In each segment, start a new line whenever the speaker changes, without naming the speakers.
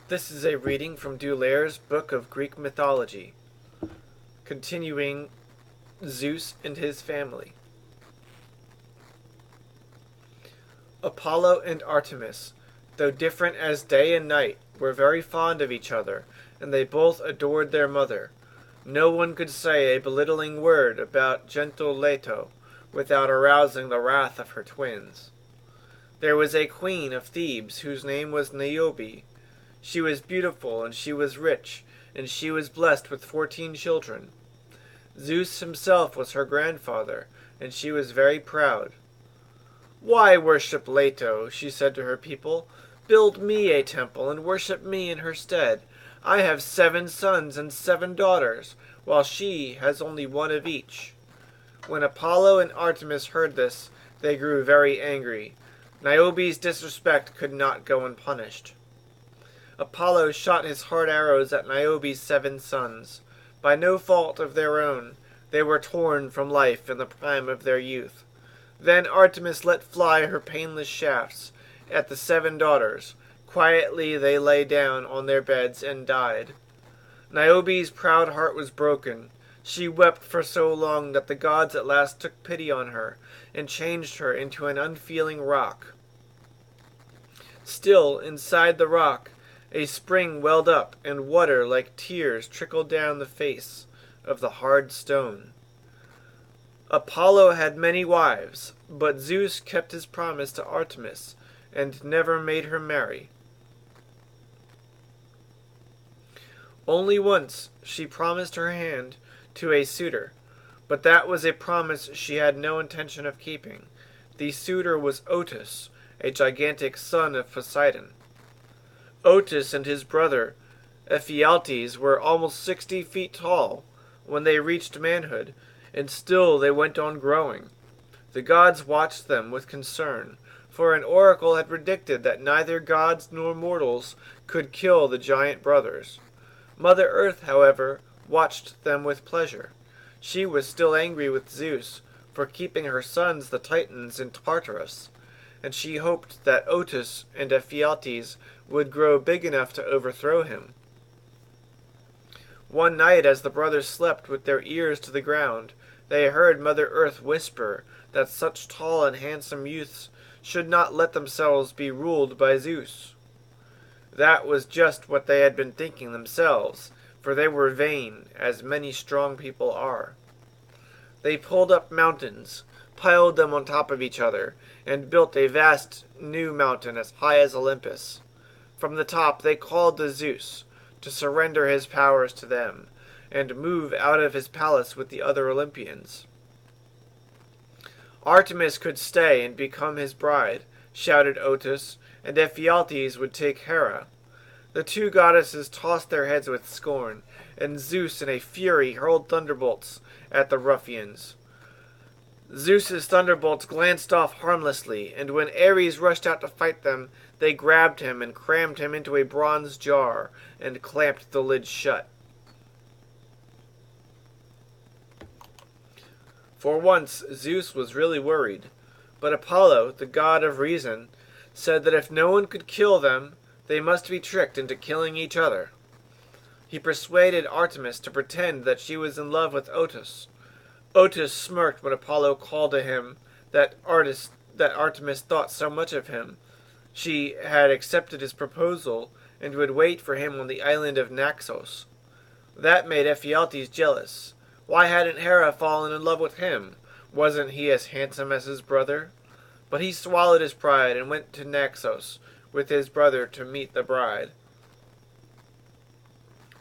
This is a reading from Daulaire's Book of Greek Mythology, continuing Zeus and his family. Apollo and Artemis, though different as day and night, were very fond of each other, and they both adored their mother. No one could say a belittling word about gentle Leto without arousing the wrath of her twins. There was a queen of Thebes whose name was Niobe. She was beautiful, and she was rich, and she was blessed with 14 children. Zeus himself was her grandfather, and she was very proud. "Why worship Leto?" she said to her people. "Build me a temple, and worship me in her stead. I have 7 sons and 7 daughters, while she has only 1 of each." When Apollo and Artemis heard this, they grew very angry. Niobe's disrespect could not go unpunished. Apollo shot his hard arrows at Niobe's 7 sons. By no fault of their own, they were torn from life in the prime of their youth. Then Artemis let fly her painless shafts at the 7 daughters. Quietly they lay down on their beds and died. Niobe's proud heart was broken. She wept for so long that the gods at last took pity on her and changed her into an unfeeling rock. Still, inside the rock, a spring welled up, and water like tears trickled down the face of the hard stone. Apollo had many wives, but Zeus kept his promise to Artemis and never made her marry. Only once she promised her hand to a suitor, but that was a promise she had no intention of keeping. The suitor was Otus, a gigantic son of Poseidon. Otus and his brother Ephialtes were almost 60 feet tall when they reached manhood, and still they went on growing. The gods watched them with concern, for an oracle had predicted that neither gods nor mortals could kill the giant brothers. Mother Earth, however, watched them with pleasure. She was still angry with Zeus for keeping her sons the Titans in Tartarus, and she hoped that Otus and Ephialtes would grow big enough to overthrow him. One night, as the brothers slept with their ears to the ground, they heard Mother Earth whisper that such tall and handsome youths should not let themselves be ruled by Zeus. That was just what they had been thinking themselves, for they were vain, as many strong people are. They pulled up mountains, piled them on top of each other, and built a vast new mountain as high as Olympus. From the top they called to Zeus to surrender his powers to them, and move out of his palace with the other Olympians. Artemis could stay and become his bride, shouted Otus, and Ephialtes would take Hera. The 2 goddesses tossed their heads with scorn, and Zeus in a fury hurled thunderbolts at the ruffians. Zeus's thunderbolts glanced off harmlessly, and when Ares rushed out to fight them, they grabbed him and crammed him into a bronze jar and clamped the lid shut. For once, Zeus was really worried, but Apollo, the god of reason, said that if no one could kill them, they must be tricked into killing each other. He persuaded Artemis to pretend that she was in love with Otus. Otus smirked when Apollo called to him that Artemis thought so much of him. She had accepted his proposal and would wait for him on the island of Naxos. That made Ephialtes jealous. Why hadn't Hera fallen in love with him? Wasn't he as handsome as his brother? But he swallowed his pride and went to Naxos with his brother to meet the bride.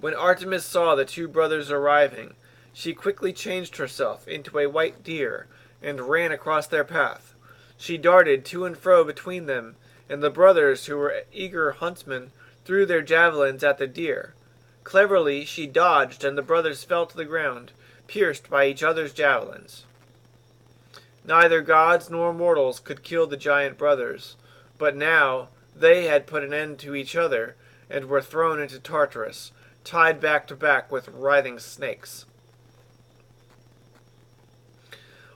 When Artemis saw the 2 brothers arriving, she quickly changed herself into a white deer and ran across their path. She darted to and fro between them, and the brothers, who were eager huntsmen, threw their javelins at the deer. Cleverly she dodged, and the brothers fell to the ground, pierced by each other's javelins. Neither gods nor mortals could kill the giant brothers, but now they had put an end to each other and were thrown into Tartarus, tied back to back with writhing snakes.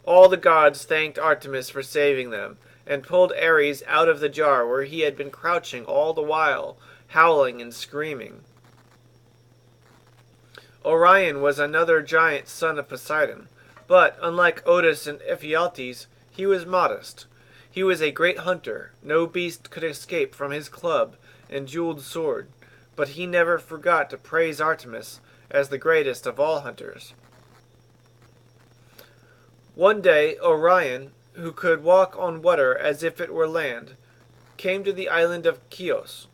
All the gods thanked Artemis for saving them, and pulled Ares out of the jar where he had been crouching all the while, howling and screaming. Orion was another giant son of Poseidon, but, unlike Otis and Ephialtes, he was modest. He was a great hunter. No beast could escape from his club and jeweled sword, but he never forgot to praise Artemis as the greatest of all hunters. One day Orion, who could walk on water as if it were land, came to the island of Chios.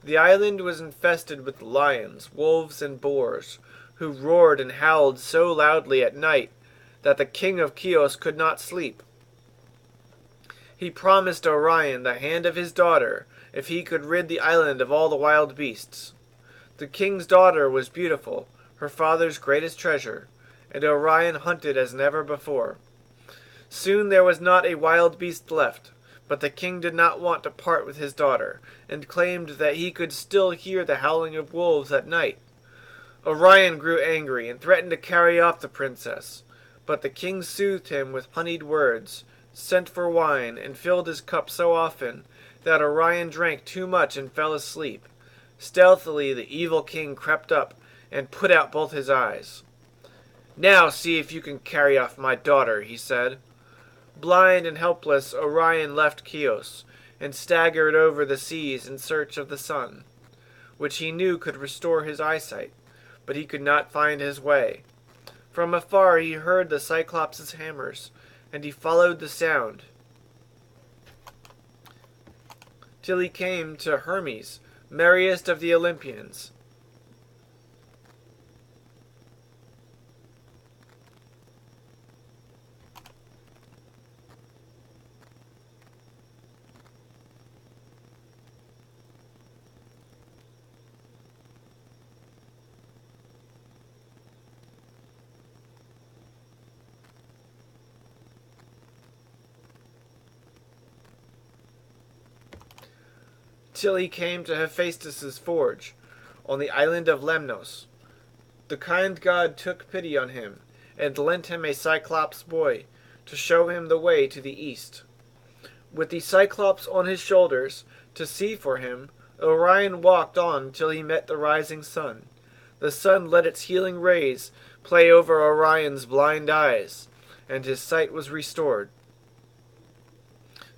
The island was infested with lions, wolves, and boars, who roared and howled so loudly at night that the king of Chios could not sleep. He promised Orion the hand of his daughter if he could rid the island of all the wild beasts. The king's daughter was beautiful, her father's greatest treasure, and Orion hunted as never before. Soon there was not a wild beast left, but the king did not want to part with his daughter, and claimed that he could still hear the howling of wolves at night. Orion grew angry and threatened to carry off the princess, but the king soothed him with honeyed words, sent for wine, and filled his cup so often that Orion drank too much and fell asleep. Stealthily the evil king crept up and put out both his eyes. "Now see if you can carry off my daughter," he said. Blind and helpless, Orion left Chios, and staggered over the seas in search of the sun, which he knew could restore his eyesight, but he could not find his way. From afar he heard the Cyclops' hammers, and he followed the sound, till he came to Hermes, merriest of the Olympians. Till he came to Hephaestus' forge, on the island of Lemnos. The kind god took pity on him, and lent him a Cyclops boy, to show him the way to the east. With the Cyclops on his shoulders, to see for him, Orion walked on till he met the rising sun. The sun let its healing rays play over Orion's blind eyes, and his sight was restored.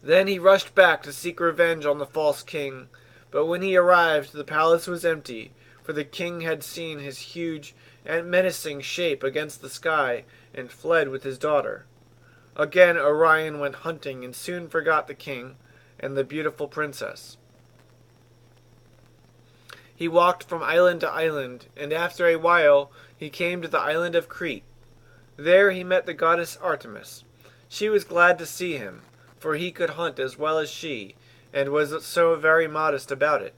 Then he rushed back to seek revenge on the false king, but when he arrived the palace was empty, for the king had seen his huge and menacing shape against the sky and fled with his daughter. Again Orion went hunting and soon forgot the king and the beautiful princess. He walked from island to island, and after a while he came to the island of Crete. There he met the goddess Artemis. She was glad to see him, for he could hunt as well as she, and was so very modest about it.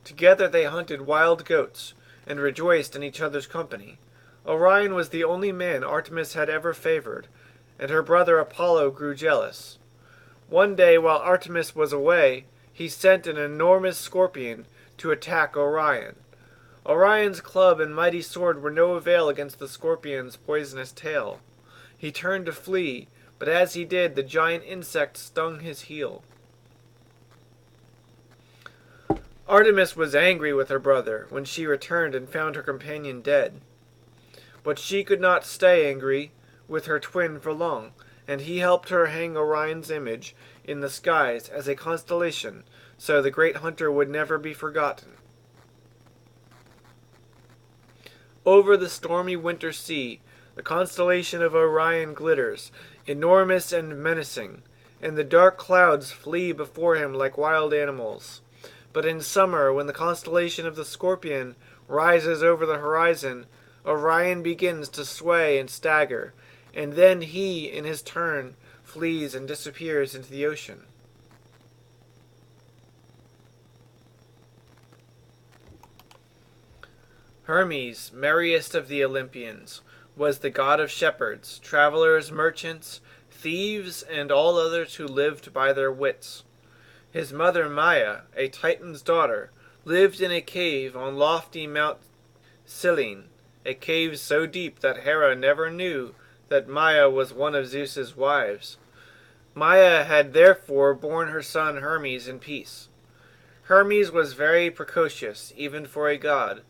Together they hunted wild goats, and rejoiced in each other's company. Orion was the only man Artemis had ever favored, and her brother Apollo grew jealous. One day while Artemis was away, he sent an enormous scorpion to attack Orion. Orion's club and mighty sword were no avail against the scorpion's poisonous tail. He turned to flee, but as he did, the giant insect stung his heel. Artemis was angry with her brother when she returned and found her companion dead. But she could not stay angry with her twin for long, and he helped her hang Orion's image in the skies as a constellation, so the great hunter would never be forgotten. Over the stormy winter sea, the constellation of Orion glitters, enormous and menacing, and the dark clouds flee before him like wild animals. But in summer, when the constellation of the Scorpion rises over the horizon, Orion begins to sway and stagger, and then he, in his turn, flees and disappears into the ocean. Hermes, merriest of the Olympians, was the god of shepherds, travelers, merchants, thieves, and all others who lived by their wits. His mother Maia, a Titan's daughter, lived in a cave on lofty Mount Cyllene, a cave so deep that Hera never knew that Maia was one of Zeus's wives. Maia had therefore borne her son Hermes in peace. Hermes was very precocious, even for a god.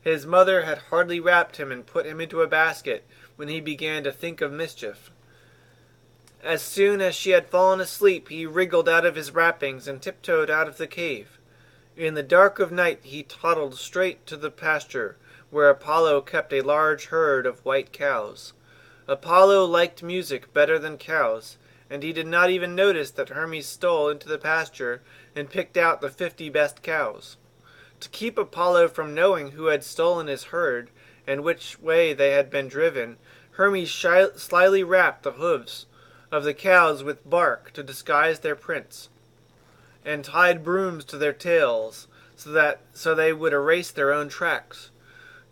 His mother had hardly wrapped him and put him into a basket when he began to think of mischief. As soon as she had fallen asleep, he wriggled out of his wrappings and tiptoed out of the cave. In the dark of night he toddled straight to the pasture, where Apollo kept a large herd of white cows. Apollo liked music better than cows, and he did not even notice that Hermes stole into the pasture and picked out the 50 best cows. To keep Apollo from knowing who had stolen his herd and which way they had been driven, Hermes slyly wrapped the hooves of the cows with bark to disguise their prints, and tied brooms to their tails so they would erase their own tracks.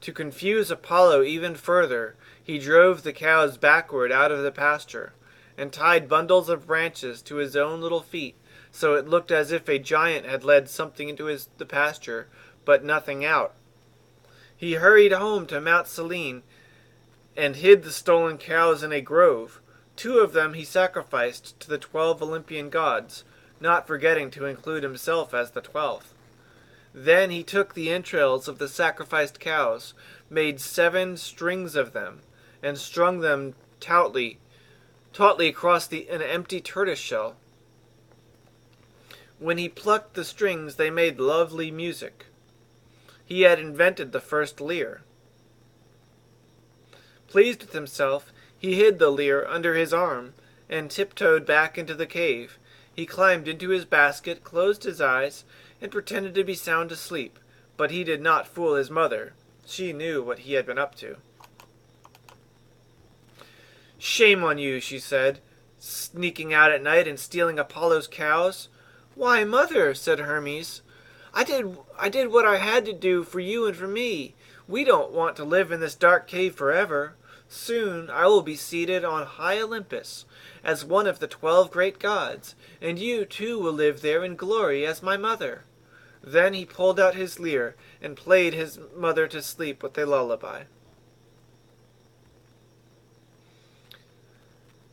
To confuse Apollo even further, he drove the cows backward out of the pasture, and tied bundles of branches to his own little feet, so it looked as if a giant had led something into the pasture, but nothing out. He hurried home to Mount Selene, and hid the stolen cows in a grove. 2 of them he sacrificed to the 12 Olympian gods, not forgetting to include himself as the 12th. Then he took the entrails of the sacrificed cows, made 7 strings of them, and strung them tautly across an empty tortoise shell. When he plucked the strings, they made lovely music. He had invented the first lyre. Pleased with himself, he hid the lyre under his arm, and tiptoed back into the cave. He climbed into his basket, closed his eyes, and pretended to be sound asleep, but he did not fool his mother. She knew what he had been up to. "Shame on you," she said, "sneaking out at night and stealing Apollo's cows." "Why, mother," said Hermes, I did what I had to do for you and for me. We don't want to live in this dark cave forever. Soon I will be seated on high Olympus as one of the 12 great gods, and you too will live there in glory as my mother." Then he pulled out his lyre and played his mother to sleep with a lullaby.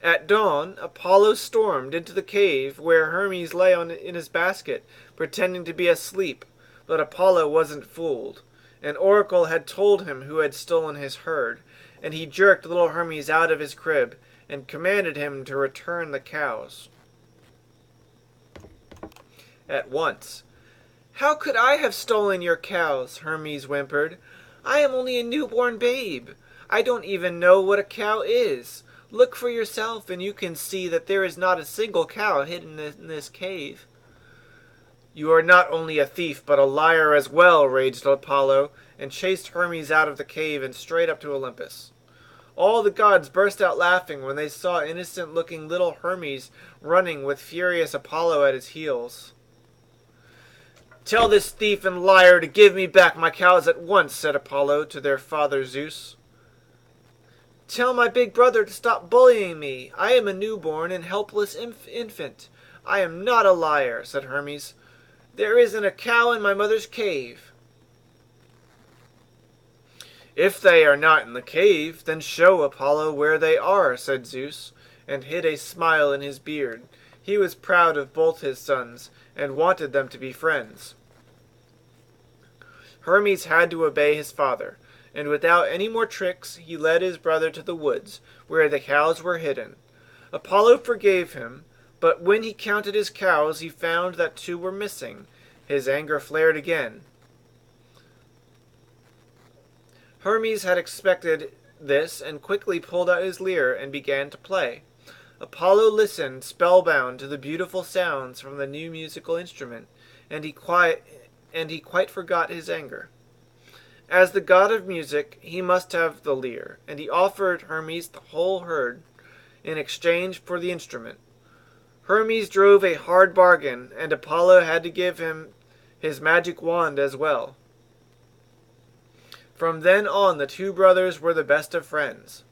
At dawn, Apollo stormed into the cave where Hermes lay in his basket, pretending to be asleep, but Apollo wasn't fooled. An oracle had told him who had stolen his herd, and he jerked little Hermes out of his crib and commanded him to return the cows at once. "How could I have stolen your cows?" Hermes whimpered. "I am only a newborn babe. I don't even know what a cow is. Look for yourself, and you can see that there is not a single cow hidden in this cave." "You are not only a thief, but a liar as well," raged Apollo, and chased Hermes out of the cave and straight up to Olympus. All the gods burst out laughing when they saw innocent-looking little Hermes running with furious Apollo at his heels. "Tell this thief and liar to give me back my cows at once," said Apollo to their father Zeus. "Tell my big brother to stop bullying me. I am a newborn and helpless infant. I am not a liar," said Hermes. "There isn't a cow in my mother's cave." "If they are not in the cave, then show Apollo where they are," said Zeus, and hid a smile in his beard. He was proud of both his sons, and wanted them to be friends. Hermes had to obey his father, and without any more tricks he led his brother to the woods, where the cows were hidden. Apollo forgave him, but when he counted his cows he found that 2 were missing. His anger flared again. Hermes had expected this and quickly pulled out his lyre and began to play. Apollo listened spellbound to the beautiful sounds from the new musical instrument, and he quite forgot his anger. As the god of music, he must have the lyre, and he offered Hermes the whole herd in exchange for the instrument. Hermes drove a hard bargain, and Apollo had to give him his magic wand as well. From then on, the 2 brothers were the best of friends.